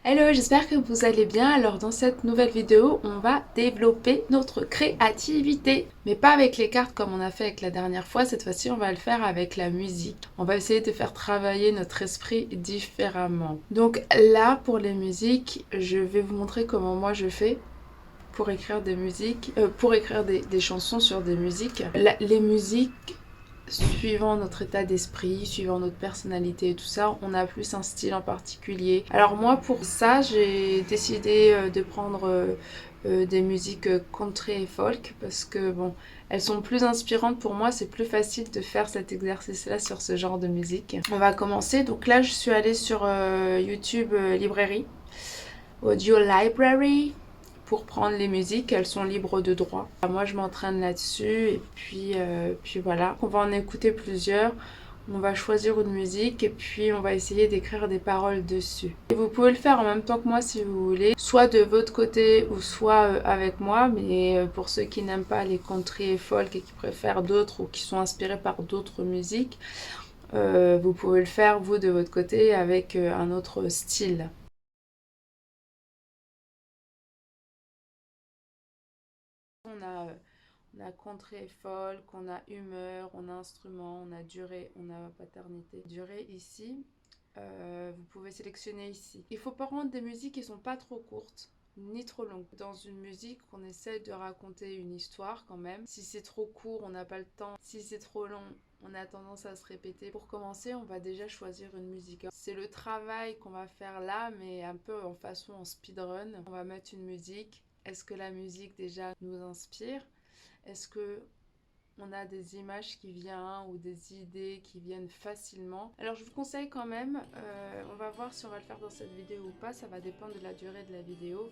Hello, j'espère que vous allez bien. Alors dans cette nouvelle vidéo, on va développer notre créativité. Mais pas avec les cartes comme on a fait avec la dernière fois. Cette fois-ci, on va le faire avec la musique. On va essayer de faire travailler notre esprit différemment. Donc là, pour les musiques, je vais vous montrer comment moi je fais pour écrire des musiques, pour écrire des chansons sur des musiques. Les musiques, suivant notre état d'esprit, suivant notre personnalité et tout ça, on a plus un style en particulier. Alors moi, pour ça, j'ai décidé de prendre des musiques country et folk parce que bon, elles sont plus inspirantes pour moi, c'est plus facile de faire cet exercice-là sur ce genre de musique. On va commencer. Donc là, je suis allée sur YouTube Librairie, Audio Library, pour prendre les musiques, elles sont libres de droit. Moi, je m'entraîne là-dessus et puis voilà. On va en écouter plusieurs. On va choisir une musique et puis on va essayer d'écrire des paroles dessus. Et vous pouvez le faire en même temps que moi si vous voulez, soit de votre côté ou soit avec moi, mais pour ceux qui n'aiment pas les country et folk et qui préfèrent d'autres ou qui sont inspirés par d'autres musiques, vous pouvez le faire vous de votre côté avec un autre style. On a contrée et folk, on a humeur, on a instrument, on a durée, on a paternité. Durée ici, vous pouvez sélectionner ici. Il faut pas rendre des musiques qui sont pas trop courtes ni trop longues. Dans une musique, on essaie de raconter une histoire quand même. Si c'est trop court, on n'a pas le temps. Si c'est trop long, on a tendance à se répéter. Pour commencer, on va déjà choisir une musique. C'est le travail qu'on va faire là, mais un peu en façon en speedrun. On va mettre une musique. Est-ce que la musique déjà nous inspire? Est-ce que on a des images qui viennent ou des idées qui viennent facilement? Alors je vous conseille quand même, on va voir si on va le faire dans cette vidéo ou pas, ça va dépendre de la durée de la vidéo.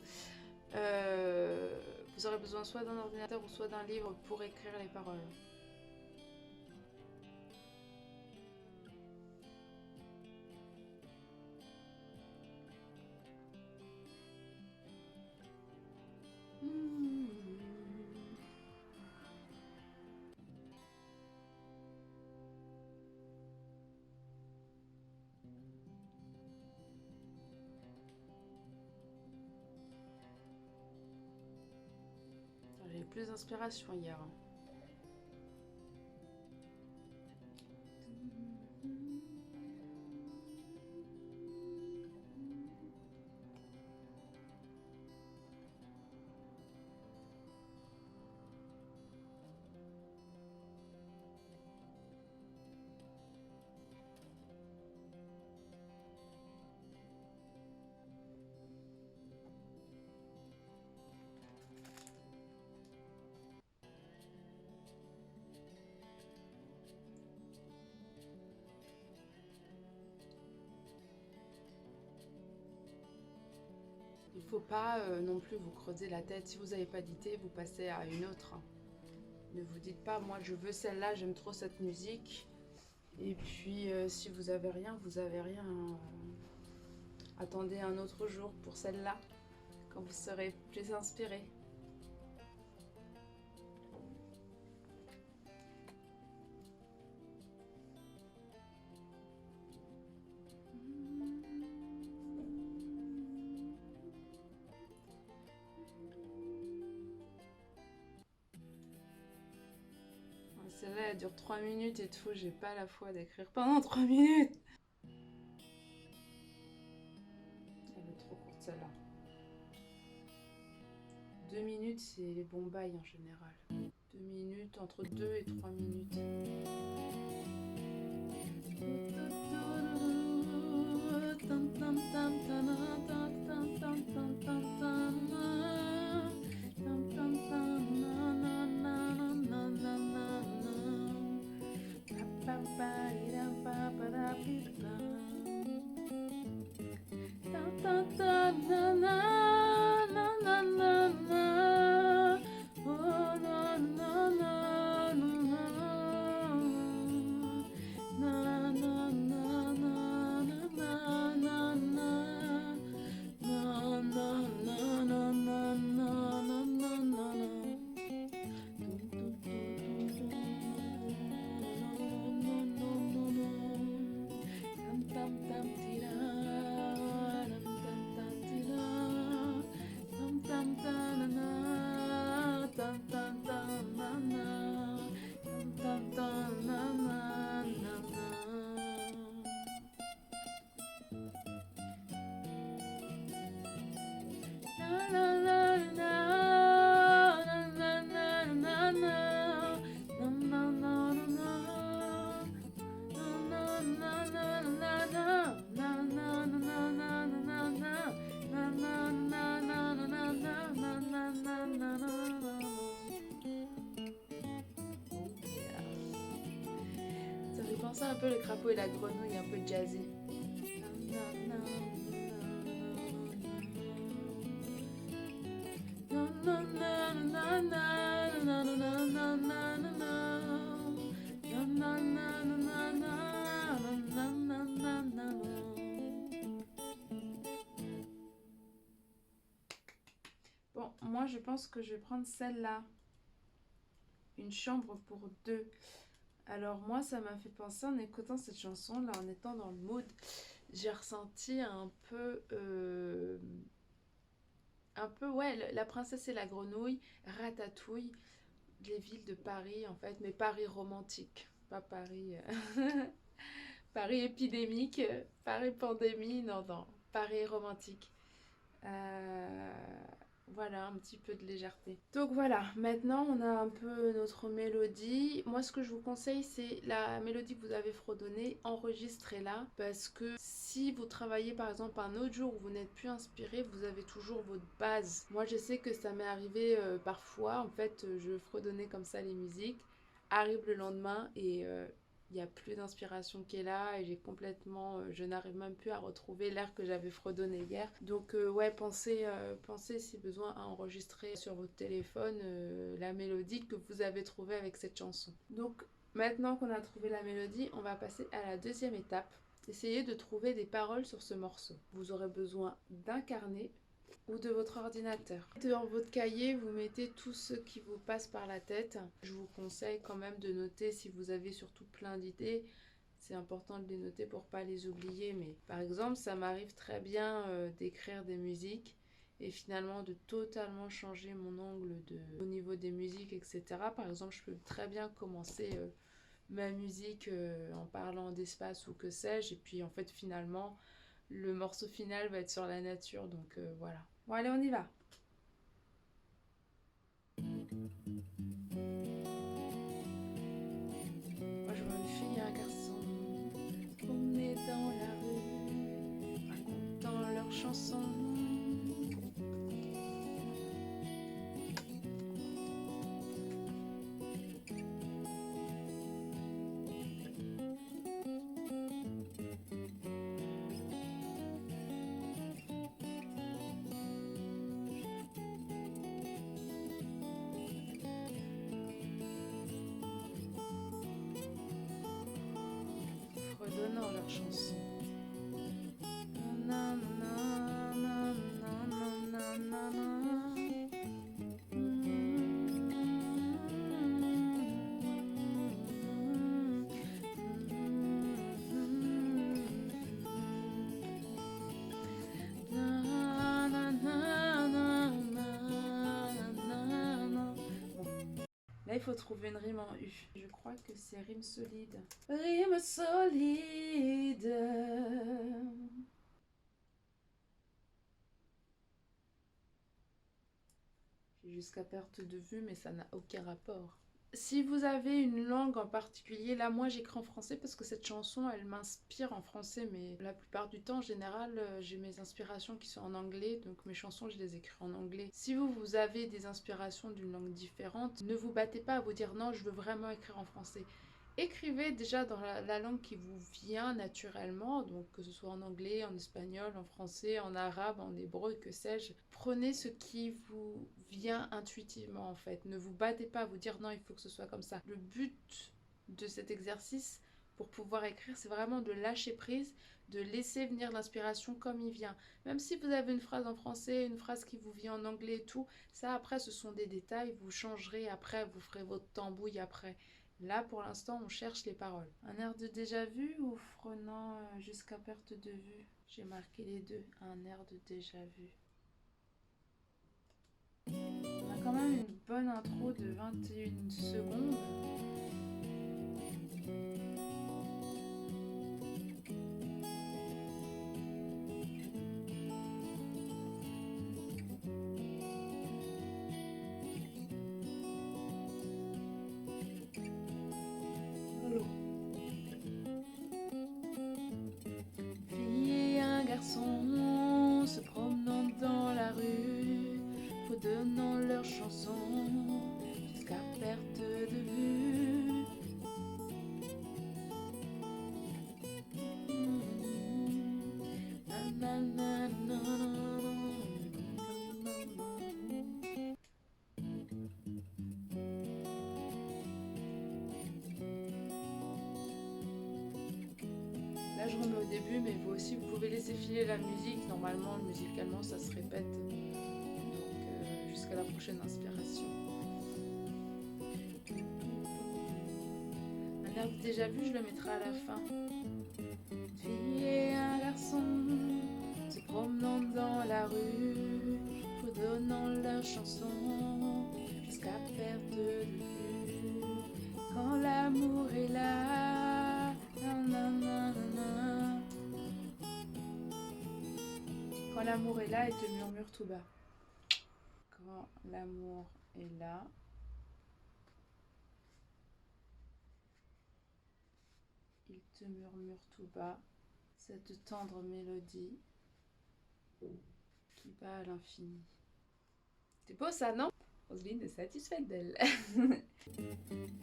Vous aurez besoin soit d'un ordinateur ou soit d'un livre pour écrire les paroles. J'ai eu plus d'inspiration hier. Il ne faut pas non plus vous creuser la tête. Si vous n'avez pas d'idée, vous passez à une autre. Ne vous dites pas, moi je veux celle-là, j'aime trop cette musique. Et puis si vous avez rien, vous avez rien. Attendez un autre jour pour celle-là, quand vous serez plus inspiré. Celle-là, elle dure 3 minutes et tout, j'ai pas la foi d'écrire pendant 3 minutes. Elle est trop courte celle-là. 2 minutes, c'est les bons bails en général. 2 minutes, entre 2 et 3 minutes. penser un peu le crapaud et la grenouille, un peu jazzy. Bon, moi je pense que je vais prendre celle-là. Une chambre pour deux. Alors moi ça m'a fait penser en écoutant cette chanson, là en étant dans le mood, j'ai ressenti un peu ouais, La princesse et la grenouille, Ratatouille, les villes de Paris en fait, mais Paris romantique, pas Paris, Paris épidémique, Paris pandémie, non, non, Paris romantique. Euh, voilà, un petit peu de légèreté. Donc voilà, maintenant on a un peu notre mélodie. Moi ce que je vous conseille c'est la mélodie que vous avez fredonnée, enregistrez-la parce que si vous travaillez par exemple un autre jour où vous n'êtes plus inspiré, vous avez toujours votre base. Moi je sais que ça m'est arrivé parfois, en fait je fredonnais comme ça les musiques, arrive le lendemain et il n'y a plus d'inspiration qui est là et j'ai complètement, je n'arrive même plus à retrouver l'air que j'avais fredonné hier. Donc ouais, pensez si besoin à enregistrer sur votre téléphone la mélodie que vous avez trouvée avec cette chanson. Donc maintenant qu'on a trouvé la mélodie, on va passer à la deuxième étape. Essayez de trouver des paroles sur ce morceau. Vous aurez besoin d'un carnet ou de votre ordinateur. Dans votre cahier, vous mettez tout ce qui vous passe par la tête. Je vous conseille quand même de noter si vous avez surtout plein d'idées. C'est important de les noter pour pas les oublier. Mais par exemple, ça m'arrive très bien d'écrire des musiques et finalement de totalement changer mon angle au niveau des musiques, etc. Par exemple, je peux très bien commencer ma musique en parlant d'espace ou que sais-je. Et puis en fait, finalement, le morceau final va être sur la nature, donc voilà. Bon, allez, on y va. Moi, je vois une fille et un garçon promener dans la rue, racontant leurs chansons. Fredonnant leurs chansons. Là, il faut trouver une rime en U. Je crois que c'est rime solide. Rime solide. Jusqu'à perte de vue, mais ça n'a aucun rapport. Si vous avez une langue en particulier, là moi j'écris en français parce que cette chanson elle m'inspire en français, mais la plupart du temps en général j'ai mes inspirations qui sont en anglais, donc mes chansons je les écris en anglais. Si vous avez des inspirations d'une langue différente, ne vous battez pas à vous dire non je veux vraiment écrire en français. Écrivez déjà dans la langue qui vous vient naturellement, donc que ce soit en anglais, en espagnol, en français, en arabe, en hébreu, que sais-je. Prenez ce qui vous vient intuitivement en fait. Ne vous battez pas à vous dire non, il faut que ce soit comme ça. Le but de cet exercice pour pouvoir écrire, c'est vraiment de lâcher prise, de laisser venir l'inspiration comme il vient. Même si vous avez une phrase en français, une phrase qui vous vient en anglais et tout, ça après ce sont des détails, vous changerez après, vous ferez votre tambouille après. Là, pour l'instant, on cherche les paroles. Un air de déjà-vu ou frôlant jusqu'à perte de vue? J'ai marqué les deux. Un air de déjà-vu. On a quand même une bonne intro de 21 secondes. Fille et un garçon se promenant dans la rue, fredonnant leurs chansons jusqu'à perte de vue. Là je remets au début, mais vous aussi vous pouvez laisser filer la musique. Normalement musicalement ça se répète, donc jusqu'à la prochaine inspiration. Un air déjà vu, je le mettrai à la fin. Une fille et un garçon se promenant dans la rue, fredonnant leurs chansons jusqu'à perte de vue. Quand l'amour est là, nanana. Quand l'amour est là, il te murmure tout bas. Quand l'amour est là, il te murmure tout bas cette tendre mélodie qui bat à l'infini. C'est beau ça, non? Roselyne est satisfaite d'elle.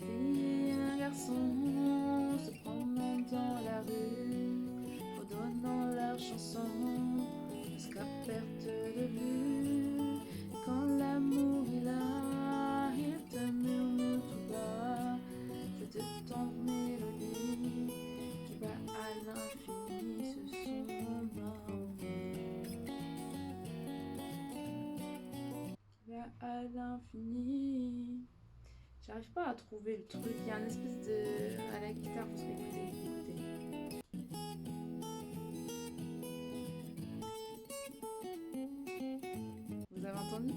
Et un garçon se promenant dans la rue, redonnant leur chanson jusqu'à perte de vue. Quand l'amour est là, il te murmure tout bas cette tendre mélodie qui bat à l'infini ce son harmonieux. Qui va à l'infini. J'arrive pas à trouver le truc, il y a un espèce de... à la guitare, vous serez écoutez. Vous avez entendu?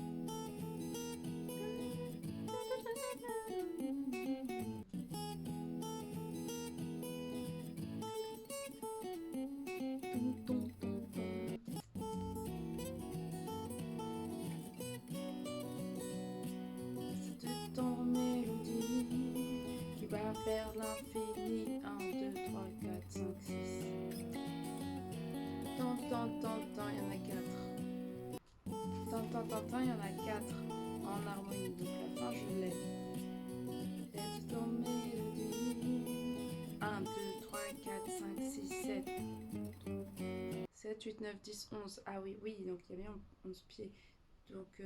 Cette tendre mélodie qui va vers l'infini. 1, 2, 3, 4, 5, 6. Tant, il y en a 4. Tant, il y en a 4 en harmonie. Donc la fin, je l'ai. Cette tendre mélodie. 1, 2, 3, 4, 5, 6, 7. 7, 8, 9, 10, 11. Ah oui, donc il y a bien 11 pieds. Donc,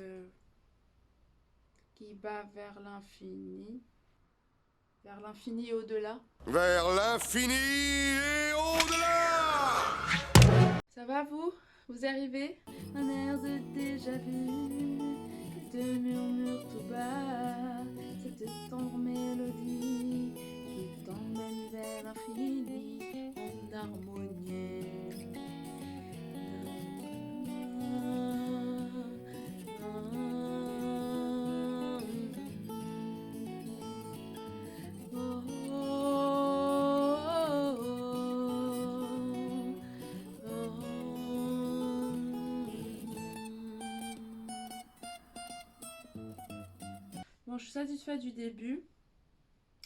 qui bat vers l'infini. Vers l'infini et au-delà. Vers l'infini et au-delà. Ça va vous? Vous arrivez? Un air de déjà vu qui te murmure tout bas cette tendre mélodie qui t'emmène vers l'infini en harmonie. Bon, je suis satisfaite du début.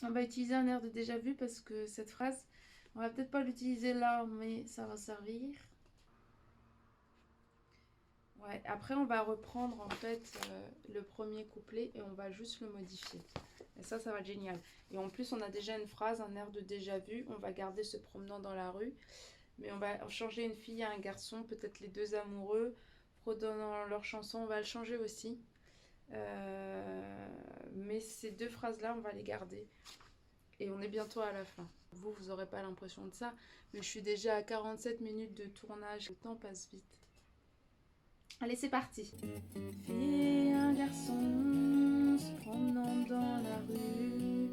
On va utiliser un air de déjà vu parce que cette phrase, on va peut-être pas l'utiliser là, mais ça va servir. Ouais, après on va reprendre en fait le premier couplet et on va juste le modifier. Et ça va être génial. Et en plus on a déjà une phrase, un air de déjà vu. On va garder se promenant dans la rue. Mais on va changer une fille à un garçon, peut-être les deux amoureux, fredonnant leur chanson, on va le changer aussi. Mais ces deux phrases-là, on va les garder. Et on est bientôt à la fin. Vous n'aurez pas l'impression de ça, mais je suis déjà à 47 minutes de tournage. Le temps passe vite. Allez, c'est parti. Fille et un garçon se promenant dans la rue,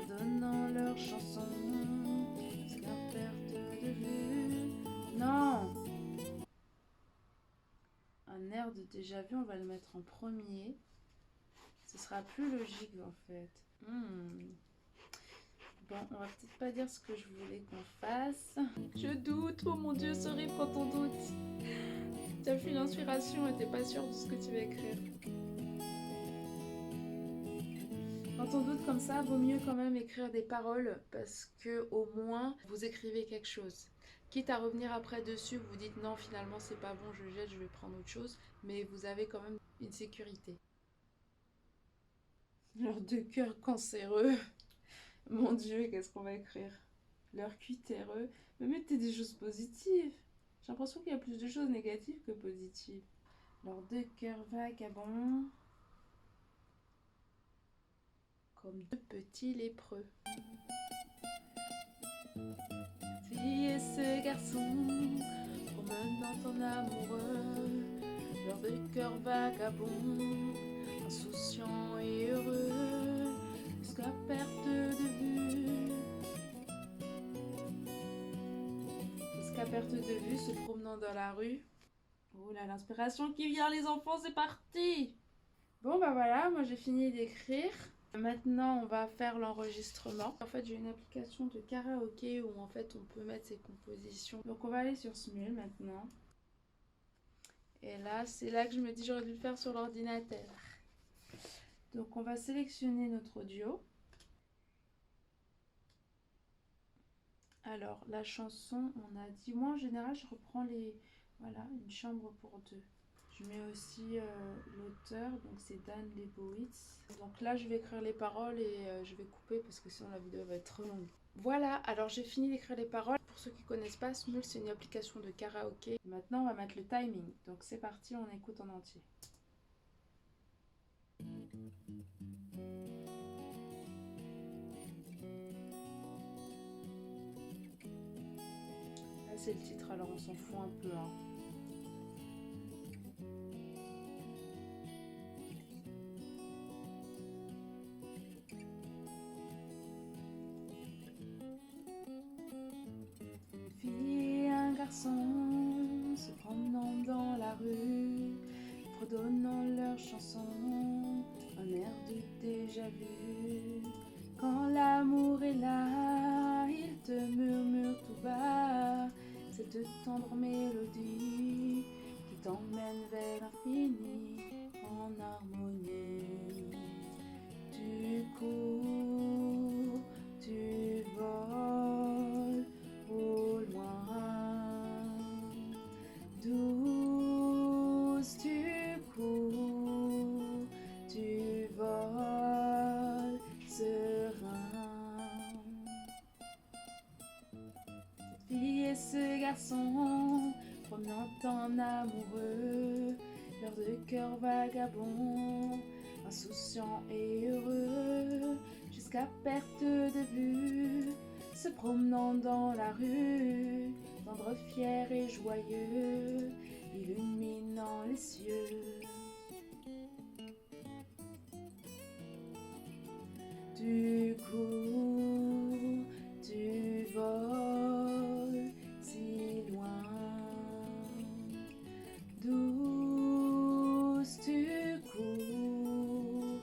redonnant leur chanson jusqu'à perte de vue. Non! Un air de déjà vu, on va le mettre en premier. Ce sera plus logique en fait. Bon, on va peut-être pas dire ce que je voulais qu'on fasse. Je doute, oh mon Dieu, sorry quand on doute. Tu as fait une inspiration et t'es pas sûr de ce que tu vas écrire. Quand on doute comme ça, vaut mieux quand même écrire des paroles parce que au moins vous écrivez quelque chose. Quitte à revenir après dessus, vous dites non, finalement c'est pas bon, je jette, je vais prendre autre chose, mais vous avez quand même une sécurité. Leurs deux cœurs cancéreux. Mon Dieu, qu'est-ce qu'on va écrire? Leur cutéreux. Mais mettez des choses positives. J'ai l'impression qu'il y a plus de choses négatives que positives. Alors, 2 cœurs vagabonds. Comme 2 petits lépreux. Fille et ce garçon, promenant en amoureux, leurs 2 cœurs vagabonds, insouciants et heureux, jusqu'à perte de vue. Jusqu'à perte de vue, se promenant dans la rue. Oh là, l'inspiration qui vient, les enfants, c'est parti! Bon bah voilà, moi j'ai fini d'écrire. Maintenant on va faire l'enregistrement. En fait j'ai une application de karaoké où en fait on peut mettre ses compositions. Donc on va aller sur Smule maintenant. Et là c'est là que je me dis j'aurais dû le faire sur l'ordinateur. Donc on va sélectionner notre audio. Alors la chanson on a dit, moi en général je reprends les... Voilà, une chambre pour 2. Je mets aussi l'auteur, donc c'est Dan Lebowitz. Donc là, je vais écrire les paroles et je vais couper parce que sinon la vidéo va être trop longue. Voilà, alors j'ai fini d'écrire les paroles. Pour ceux qui ne connaissent pas, Smule, c'est une application de karaoké. Maintenant, on va mettre le timing. Donc c'est parti, on écoute en entier. Là, c'est le titre, alors on s'en fout un peu, hein. Garçons se promenant dans la rue, fredonnant leurs chansons, un air de déjà vu. Quand l'amour est là, il te murmure tout bas cette tendre mélodie qui t'emmène vers l'infini en harmonie. Tu cours, tu voles au loin. Douce, tu cours, tu voles serein. Cette fille et ce garçon, promenant en amoureux, leurs 2 cœurs vagabonds, insouciants et heureux, jusqu'à perte de vue, se promenant dans la rue, tendre, fier et joyeux, illuminant les cieux. Tu cours, tu voles si loin. Douce, tu cours,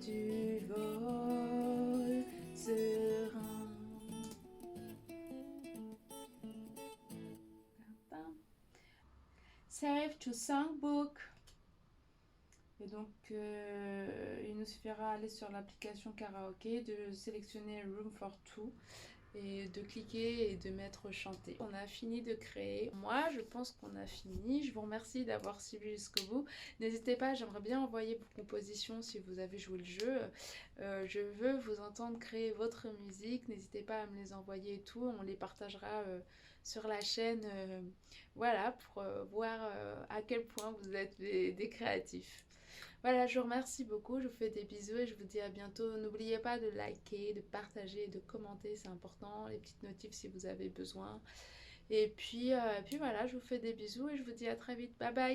tu voles serein. Save to Songbook. Et donc, il nous suffira d'aller sur l'application karaoké, de sélectionner Room for Two et de cliquer et de mettre chanter. On a fini de créer. Moi, je pense qu'on a fini. Je vous remercie d'avoir suivi jusqu'au bout. N'hésitez pas, j'aimerais bien envoyer vos compositions si vous avez joué le jeu. Je veux vous entendre créer votre musique. N'hésitez pas à me les envoyer et tout. On les partagera sur la chaîne. Voilà, pour voir à quel point vous êtes des créatifs. Voilà, je vous remercie beaucoup, je vous fais des bisous et je vous dis à bientôt. N'oubliez pas de liker, de partager, de commenter, c'est important, les petites notifs si vous avez besoin. Et puis voilà, je vous fais des bisous et je vous dis à très vite. Bye bye!